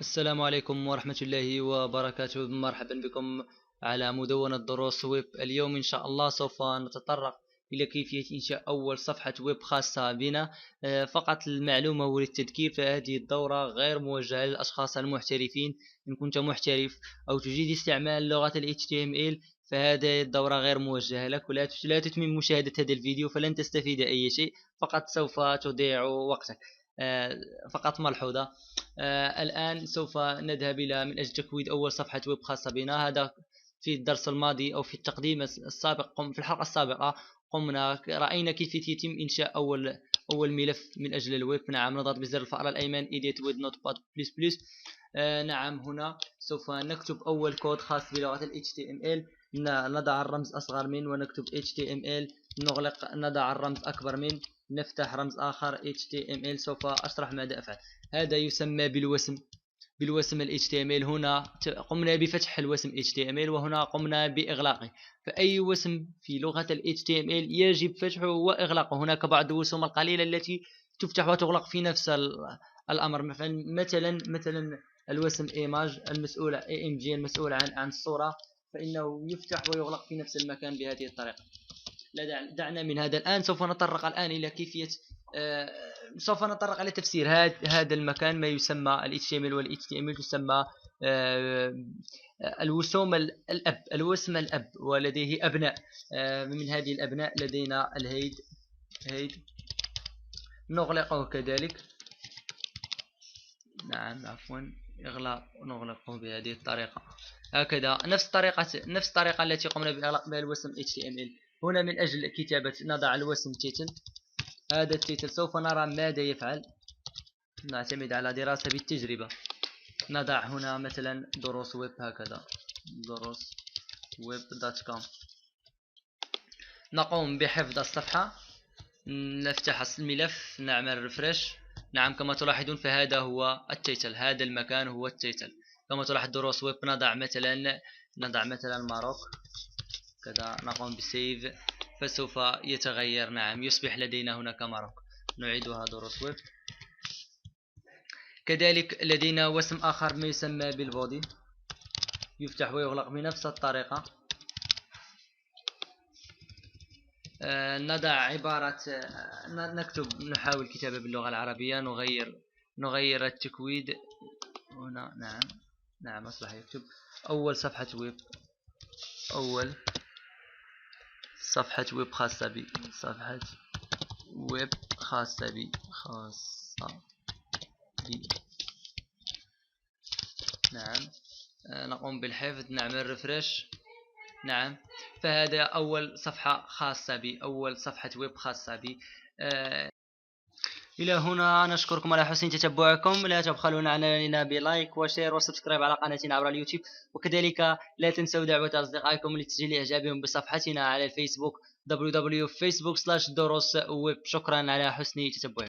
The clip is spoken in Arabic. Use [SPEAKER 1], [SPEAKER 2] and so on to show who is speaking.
[SPEAKER 1] السلام عليكم ورحمة الله وبركاته. مرحبا بكم على مدونة دروس ويب. اليوم إن شاء الله سوف نتطرق إلى كيفية إنشاء أول صفحة ويب خاصة بنا. فقط للمعلومة وللتذكير، فهذه الدورة غير موجهة للأشخاص المحترفين. إن كنت محترف أو تجيد استعمال لغة ال HTML فهذه الدورة غير موجهة لك، لا تتمم مشاهدة هذا الفيديو فلن تستفيد أي شيء، فقط سوف تضيع وقتك. فقط ملحوظة. الآن سوف نذهب إلى من أجل تكوين أول صفحة ويب خاصة بنا. هذا في الدرس الماضي أو في التقديم السابق، في الحلقة السابقة رأينا كيف يتم إنشاء أول ملف من أجل الويب. نعم، نضغط بزر الفأرة الأيمن Edit with Notepad++. نعم، هنا سوف نكتب أول كود خاص بلغة ال HTML. نضع الرمز أصغر من ونكتب HTML، نغلق، نضع الرمز أكبر من، نفتح رمز آخر HTML. سوف أشرح ماذا أفعل. هذا يسمى بالوسم ال HTML. هنا قمنا بفتح الوسم HTML وهنا قمنا بإغلاقه. فأي وسم في لغة ال HTML يجب فتحه وإغلاقه. هناك بعض الوسم القليلة التي تفتح وتغلق في نفس الأمر. مثلا الوسم image المسؤول AMG المسؤول عن الصورة، فإنه يفتح ويغلق في نفس المكان بهذه الطريقة. دعنا من هذا. الآن سوف نتطرق إلى كيفية سوف نتطرق إلى تفسير هذا المكان. ما يسمى ال HTML وال HTML تسمى الوسم الأب ولديه أبناء. من هذه الأبناء لدينا الهيد نغلقه كذلك. نعم عفوا، إغلاق، نغلقه بهذه الطريقة هكذا، نفس الطريقة التي قمنا بإغلاق بها الوسم HTML. هنا من أجل كتابة نضع الوسم تيتل. هذا التيتل سوف نرى ماذا يفعل. نعتمد على دراسة بالتجربة. نضع هنا مثلا دروس ويب، هكذا دروس web.com. نقوم بحفظ الصفحة، نفتح الملف، نعمل ريفرش. نعم، كما تلاحظون فهذا هو التيتل، هذا المكان هو التيتل. كما تلاحظ دروس ويب، نضع مثلا ماروك كذا، نقوم بسيف فسوف يتغير. نعم، يصبح لدينا هناك ماروك. نعيدها دروس ويب. كذلك لدينا وسم آخر ما يسمى بالبودي، يفتح ويغلق بنفس الطريقة. نضع عبارة، نكتب، نحاول كتابة باللغة العربية، نغير التكويد هنا. نعم أصبح يكتب أول صفحة ويب، أول صفحة ويب خاصة بي، صفحة ويب خاصة بي. نعم، نقوم بالحفظ، نعمل ريفرش. نعم، فهذا أول صفحة خاصة بي، أول صفحة ويب خاصة بي. إلى هنا نشكركم على حسن تتبعكم. لا تبخلون علينا بلايك وشير وسبسكرايب على قناتنا عبر اليوتيوب، وكذلك لا تنسوا دعوة أصدقائكم لتسجيل إعجابهم بصفحتنا على الفيسبوك www.facebook/durosweb. شكرا على حسن تتبعكم.